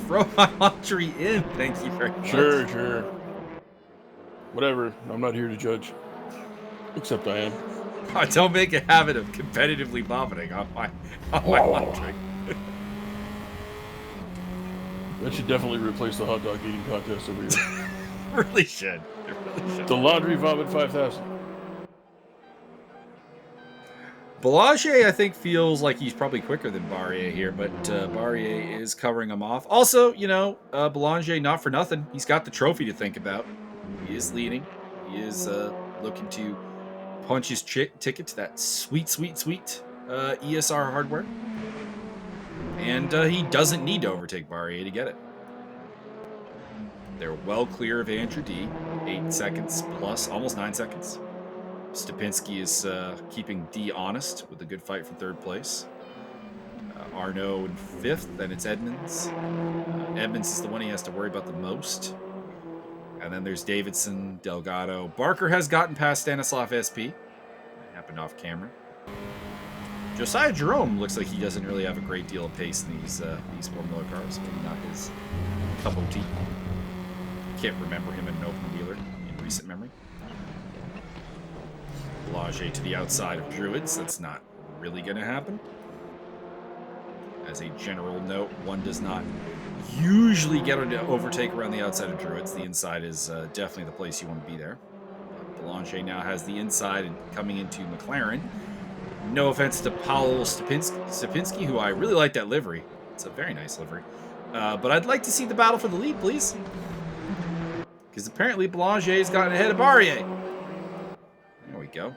Throw my laundry in, thank you very much. Sure. Whatever, I'm not here to judge. Except I am. I don't make a habit of competitively vomiting on my laundry. That should definitely replace the hot dog eating contest over here. really should. It really should. The Laundry Vomit 5000. Boulanger, I think, feels like he's probably quicker than Barrier here, but Barrier is covering him off. Also, you know, Boulanger, not for nothing, he's got the trophy to think about. He is leading. He is looking to punch his ticket to that sweet ESR hardware. And he doesn't need to overtake Barrier to get it. They're well clear of Andrew D. 8 seconds plus, almost 9 seconds. Stupinski is keeping D honest with a good fight for third place. Arnaud in 5th, then it's Edmonds. Edmonds is the one he has to worry about the most. And then there's Davidson, Delgado. Barker has gotten past Stanislav SP. That happened off camera. Josiah Jerome looks like he doesn't really have a great deal of pace in these Formula cars. Maybe not his cup of tea. Can't remember him in an open wheeler in recent memory. Boulanger to the outside of Druids. That's not really going to happen. As a general note, one does not usually get an overtake around the outside of Druids. The inside is definitely the place you want to be there. Boulanger now has the inside and coming into McLaren. No offense to Paul Stupinski, who I really like that livery. It's a very nice livery. But I'd like to see the battle for the lead, please. Because apparently Boulanger's gotten ahead of Barrier. There we go.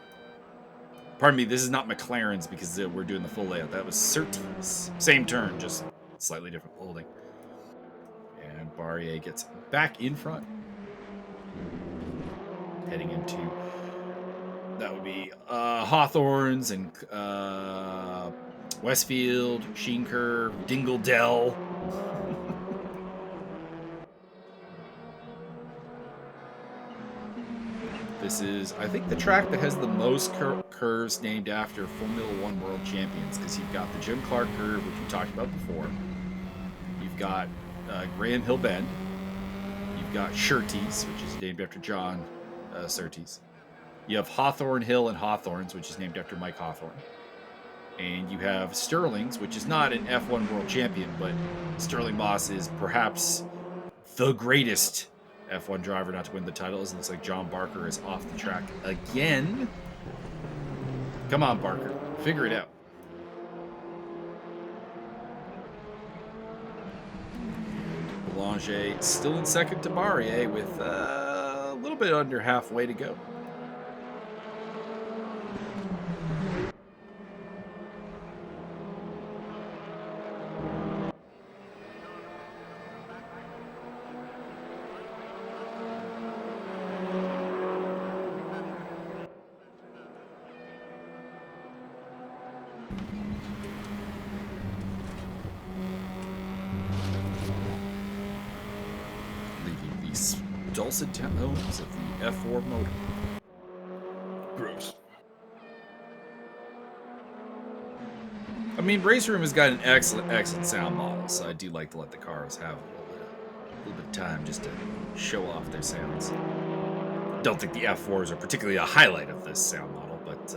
Pardon me, this is not McLaren's because we're doing the full layout. That was Surtees. Same turn, just slightly different holding. And Barrier gets back in front. Heading into... That would be Hawthorns and Westfield, Sheenker, Dingle Dell. This is, I think, the track that has the most curves named after Formula One world champions, because you've got the Jim Clark curve, which we talked about before. You've got Graham Hill Bend. You've got Surtees, which is named after John Surtees. You have Hawthorne Hill and Hawthorns, which is named after Mike Hawthorne. And you have Sterling's, which is not an F1 world champion, but Sterling Moss is perhaps the greatest F1 driver not to win the title. It looks like John Barker is off the track again. Come on, Barker. Figure it out. Boulanger still in second to Barrier with a little bit under halfway to go. Dulcet tones of the F4 motor. Gross. I mean, Race Room has got an excellent sound model, so I do like to let the cars have a little bit of time just to show off their sounds. Don't think the F4s are particularly a highlight of this sound model, but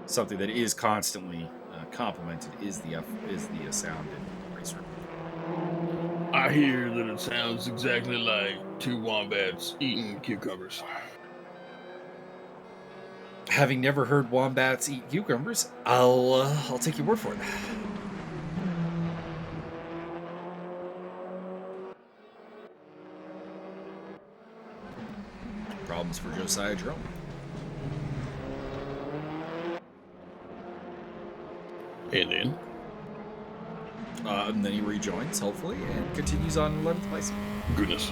something that is constantly complimented is the sound in Race Room. I hear that it sounds exactly like two wombats eating cucumbers. Having never heard wombats eat cucumbers, I'll take your word for it. Problems for Josiah Jerome. And then? And then he rejoins, hopefully, and continues on 11th place. Goodness.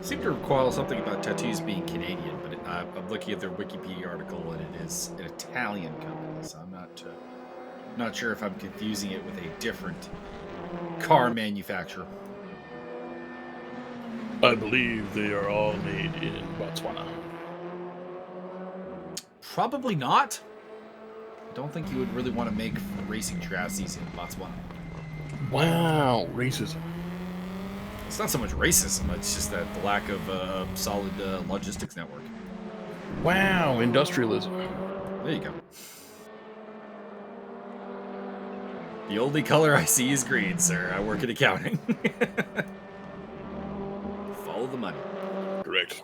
seem to recall something about tattoos being Canadian, but I'm looking at their Wikipedia article, and it is an Italian company, so I'm not sure if I'm confusing it with a different car manufacturer. I believe they are all made in Botswana. Probably not. I don't think you would really want to make racing chassis in Botswana. Wow, racism. It's not so much racism, it's just that the lack of solid logistics network. Wow, industrialism. There you go. The only color I see is green, sir. I work in accounting. Follow the money. Correct.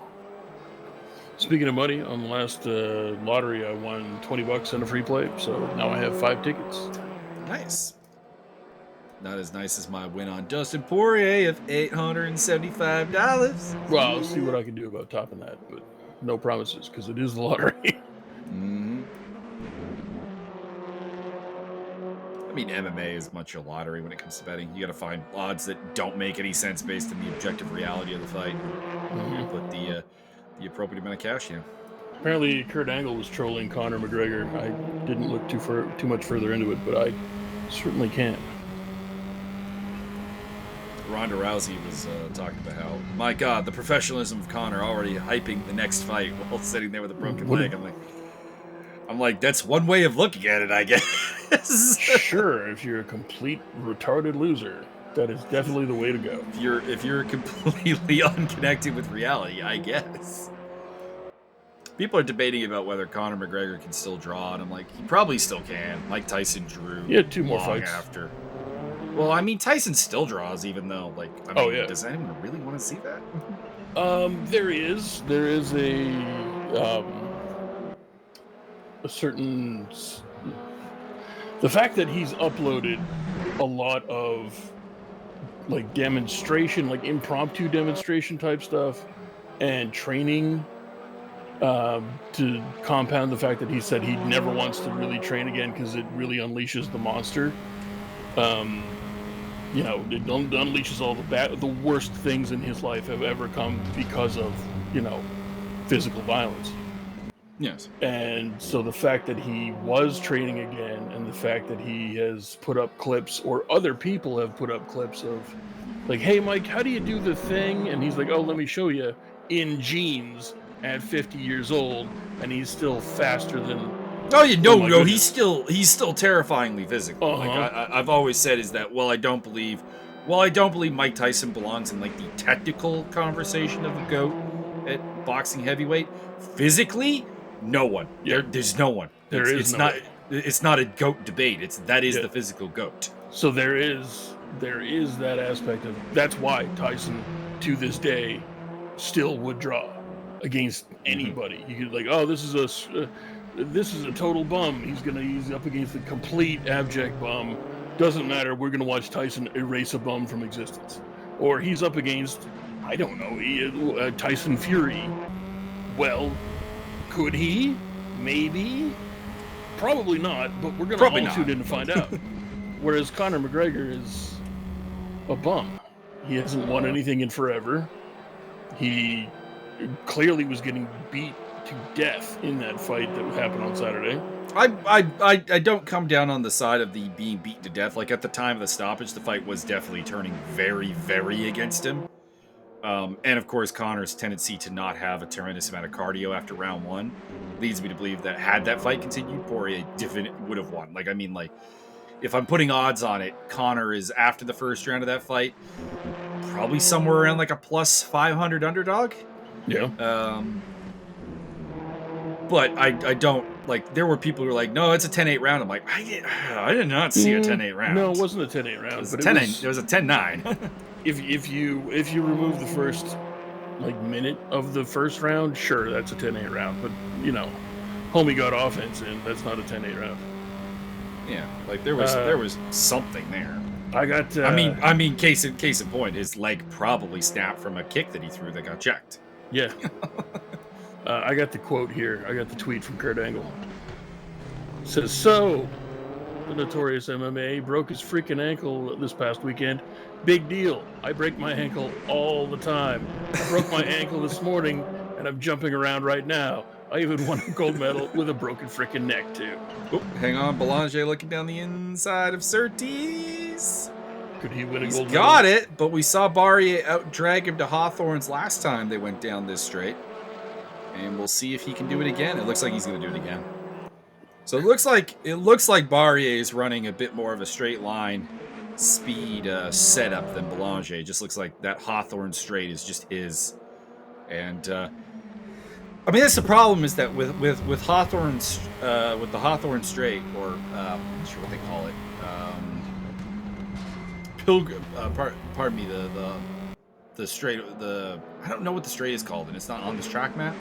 Speaking of money, on the last lottery, I won $20 and a free play, so now I have 5 tickets. Nice. Not as nice as my win on Dustin Poirier of $875. Well, I'll see what I can do about topping that, but no promises, because it is the lottery. Mm-hmm. I mean, MMA is much a lottery when it comes to betting. You got to find odds that don't make any sense based on the objective reality of the fight. Mm-hmm. Put the appropriate amount of cash in. Apparently, Kurt Angle was trolling Conor McGregor. I didn't look too much further into it, but I certainly can. Ronda Rousey was talking about how, my God, the professionalism of Conor already hyping the next fight while sitting there with a broken leg. I'm like, that's one way of looking at it, I guess. Sure, if you're a complete retarded loser, that is definitely the way to go. If you're completely unconnected with reality, I guess. People are debating about whether Conor McGregor can still draw, and I'm like, he probably still can. Mike Tyson drew. Yeah, 2 more fights after. Well, I mean, Tyson still draws, even though, like, I mean, does anyone really want to see that? There is a certain, the fact that he's uploaded a lot of like demonstration, like impromptu demonstration type stuff, and training to compound the fact that he said he never wants to really train again because it really unleashes the monster. You know, it unleashes all the worst things in his life have ever come because of, you know, physical violence. Yes. And so the fact that he was training again, and the fact that he has put up clips, or other people have put up clips of, like, hey, Mike, how do you do the thing? And he's like, oh, let me show you, in jeans at 50 years old, and he's still faster than... Oh, yeah, no, he's still terrifyingly physical. Uh-huh. Like I've always said is that I don't believe Mike Tyson belongs in like the technical conversation of the GOAT at boxing heavyweight. Physically, no one. Yeah. There's no one. It's not a GOAT debate. That is the physical GOAT. So there is that aspect of, that's why Tyson to this day still would draw against anybody. You could like, oh, this is a total bum. He's up against a complete abject bum. Doesn't matter. We're gonna watch Tyson erase a bum from existence. Or he's up against, I don't know, Tyson Fury. Well, could he? Maybe. Probably not. But we're gonna all tune in to find out. Whereas Conor McGregor is a bum. He hasn't won anything in forever. He clearly was getting beat to death in that fight that happened on Saturday. I don't come down on the side of the being beaten to death. Like, at the time of the stoppage, the fight was definitely turning very, very against him. And of course, Conor's tendency to not have a tremendous amount of cardio after round 1 leads me to believe that had that fight continued, Poirier would have won. Like, I mean, like, if I'm putting odds on it, Conor is, after the first round of that fight, probably somewhere around like a plus 500 underdog. Yeah. But I don't, like, there were people who were like, no, it's a 10-8 round. I'm like, I did not see a 10-8 round. No, it wasn't a 10-8 round. It was a 10-9. If you remove the first minute of the first round, sure, that's a 10-8 round. But, you know, homie got offense in. That's not a 10-8 round. Yeah, like there was something there. I got. I mean, case in point, his leg probably snapped from a kick that he threw that got checked. Yeah. I got the quote here. I got the tweet from Kurt Angle. It says, so, the notorious MMA broke his freaking ankle this past weekend Big deal. I break my ankle all the time. I broke my ankle this morning, and I'm jumping around right now. I even won a gold medal with a broken frickin' neck, too. Oh, hang on. Belanger looking down the inside of Surtees. Could he win a He's gold medal? got it, but we saw Barrier out drag him to Hawthorne's last time they went down this straight. And we'll see if he can do it again. It looks like he's going to do it again. So it looks like Barrier is running a bit more of a straight line speed setup than Belanger. It just looks like that Hawthorne straight is just his. And I mean, that's the problem, is that with Hawthorne's with the Hawthorne straight, or I'm not sure what they call it, Pilgrim. Pardon me, the straight, I don't know what the straight is called, and it's not on this track map.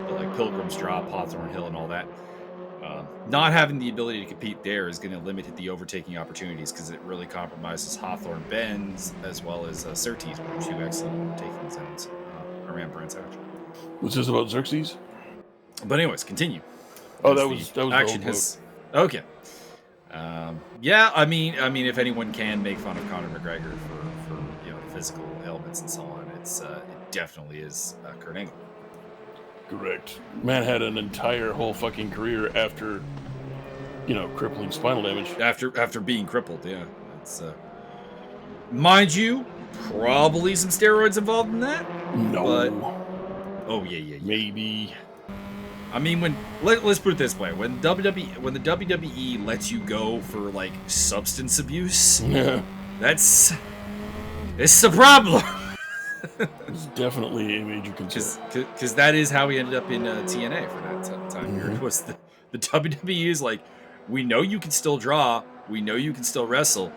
But like Pilgrim's Drop, Hawthorne Hill, and all that. Not having the ability to compete there is going to limit the overtaking opportunities, because it really compromises Hawthorne Bends as well as Surtees, which are two excellent overtaking zones around Brands Hatch. Was this about Xerxes? But anyways, continue. Oh, that was action has. Okay. Yeah, I mean, if anyone can make fun of Conor McGregor for the physical ailments and so on, it definitely is Kurt Angle. Correct. Man had an entire whole fucking career after, crippling spinal damage. After being crippled, yeah. It's mind you, probably some steroids involved in that. No. But, oh yeah. Maybe. I mean, let's put it this way: when the WWE lets you go for like substance abuse, it's a problem. It's definitely a major concern. Because that is how we ended up in TNA for that time period. Was the WWE is like, we know you can still draw, we know you can still wrestle,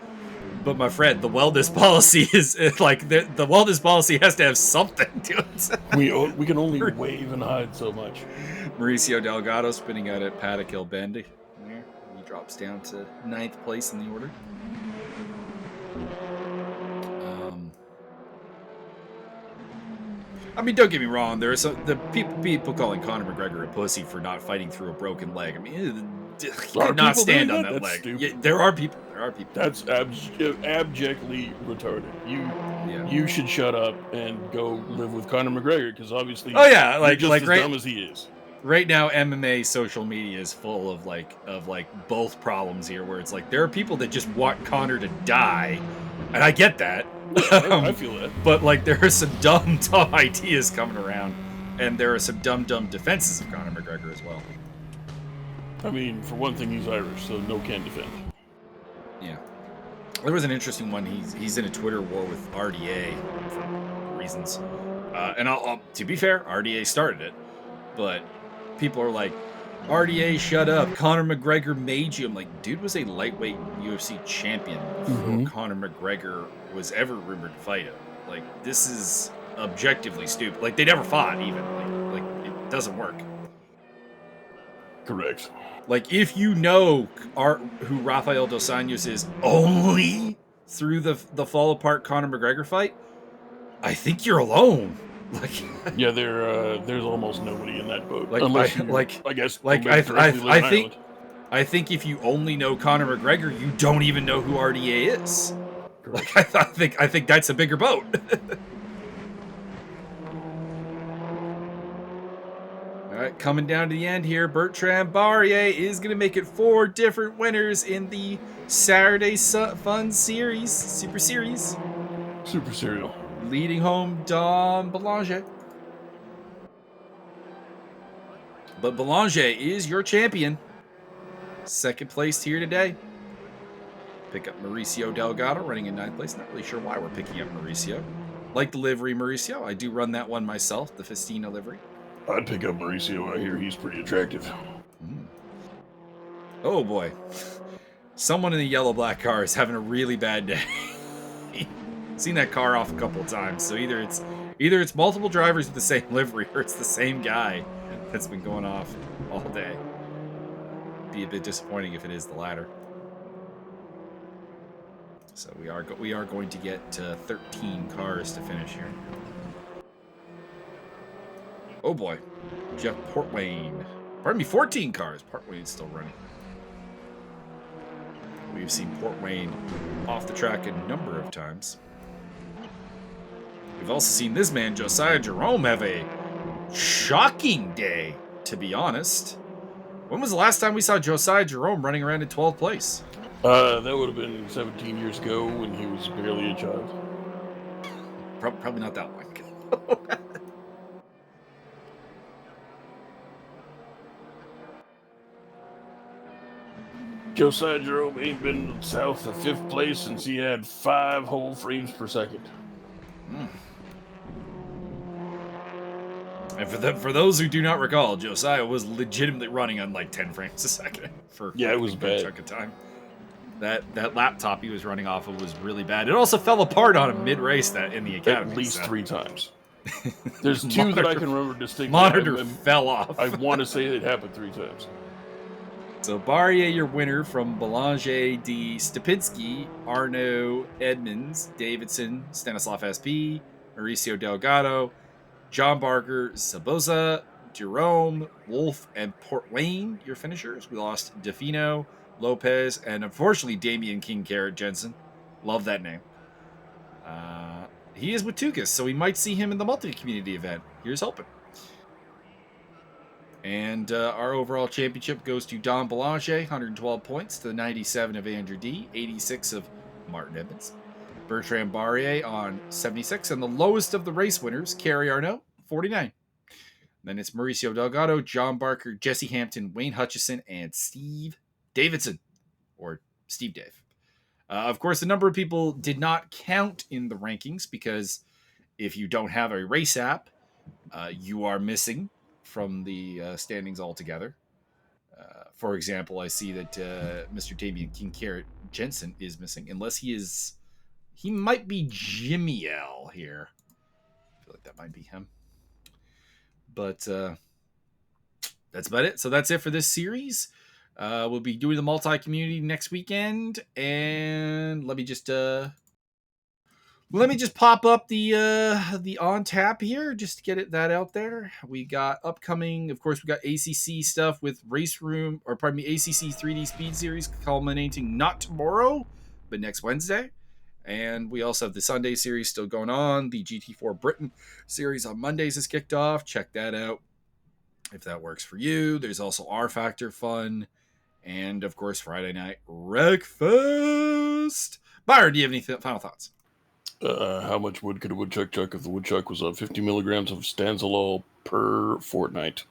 but my friend, the wellness policy is like the wellness policy has to have something to it. We can only wave and hide so much. Mauricio Delgado spinning out at Paddock Hill Bend. There, he drops down to 9th place in the order. I mean, don't get me wrong. There are the people calling Conor McGregor a pussy for not fighting through a broken leg. I mean, he could not stand on that leg. Yeah, there are people. That's abjectly retarded. You should shut up and go live with Conor McGregor, because obviously, oh yeah, you're just as dumb as he is. Right now, MMA social media is full of both problems here, where it's like there are people that just want Conor to die, and I get that. I feel that. But like there are some dumb ideas coming around, and there are some dumb defenses of Conor McGregor as well. I mean, for one thing, he's Irish, so no can defend. Yeah. There was an interesting one. He's in a Twitter war with RDA for reasons. And I'll to be fair, RDA started it. But people are like, RDA, shut up. Conor McGregor made you. I'm like, dude was a lightweight UFC champion before Conor McGregor was ever rumored to fight him. Like, this is objectively stupid. Like, they never fought, even. Like it doesn't work. Correct. Like, if you know who Rafael Dos Anjos is only through the fall apart Conor McGregor fight, I think you're alone. Like, yeah, there's almost nobody in that boat. Like, I think if you only know Conor McGregor, you don't even know who RDA is. Correct. Like, I think that's a bigger boat. All right, coming down to the end here, Bertrand Barrier is going to make it 4 different winners in the Saturday Fun Series, Super Series. Super Serial. Leading home Dom Belanger. But Belanger is your champion. Second place here today. Pick up Mauricio Delgado running in 9th place. Not really sure why we're picking up Mauricio. Like the livery Mauricio. I do run that one myself, the Festina livery. I'd pick up Mauricio. I hear he's pretty attractive. Oh boy. Someone in the yellow-black car is having a really bad day. Seen that car off a couple of times, so either it's multiple drivers with the same livery, or it's the same guy that's been going off all day. Be a bit disappointing if it is the latter. So we are going to get 13 cars to finish here. Oh boy, Jeff Portwayne. Pardon me, 14 cars. Portwayne's still running. We've seen Port Wayne off the track a number of times. We've also seen this man, Josiah Jerome, have a shocking day, to be honest. When was the last time we saw Josiah Jerome running around in 12th place? That would have been 17 years ago when he was barely a child. Probably not that long ago. Josiah Jerome ain't been south of 5th place since he had 5 whole frames per second. And for those who do not recall, Josiah was legitimately running on like 10 frames a second for it was a bad chunk of time. That laptop he was running off of was really bad. It also fell apart on him mid-race in the academy. At least 3 times. There's 2 that I can remember distinctly. Monitor fell off. I want to say it happened 3 times. So Barrier, your winner from Belanger D. Stupinski, Arnaud Edmonds, Davidson, Stanislav SP, Mauricio Delgado, John Barker, Saboza, Jerome, Wolf, and Port Wayne, your finishers. We lost Defino, Lopez, and unfortunately Damian King Carrot Jensen. Love that name. He is with Tukas, so we might see him in the multi-community event. Here's hoping. And our overall championship goes to Don Belanger, 112 points, to the 97 of Andrew D, 86 of Martin Edmonds. Bertrand Barrier on 76, and the lowest of the race winners, Kerry Arnaud, 49. Then it's Mauricio Delgado, John Barker, Jesse Hampton, Wayne Hutchison, and Steve Davidson, or Steve Dave. Of course, the number of people did not count in the rankings because if you don't have a race app, you are missing from the standings altogether. For example, I see that Mr. Damian King Carrot Jensen is missing, unless he might be Jimmy L here. I feel like that might be him. But that's about it. So that's it for this series. We'll be doing the multi-community next weekend, and let me just pop up the on tap here just to get that out there. We got upcoming, of course, we got ACC stuff with Race Room, or pardon me, ACC 3D Speed Series culminating not tomorrow, but next Wednesday. And we also have the Sunday series still going on. The GT4 Britain series on Mondays has kicked off. Check that out if that works for you. There's also R Factor fun. And, of course, Friday night Wreckfest. Byron, do you have any final thoughts? How much wood could a woodchuck chuck if the woodchuck was on 50 milligrams of stanzolol per fortnight?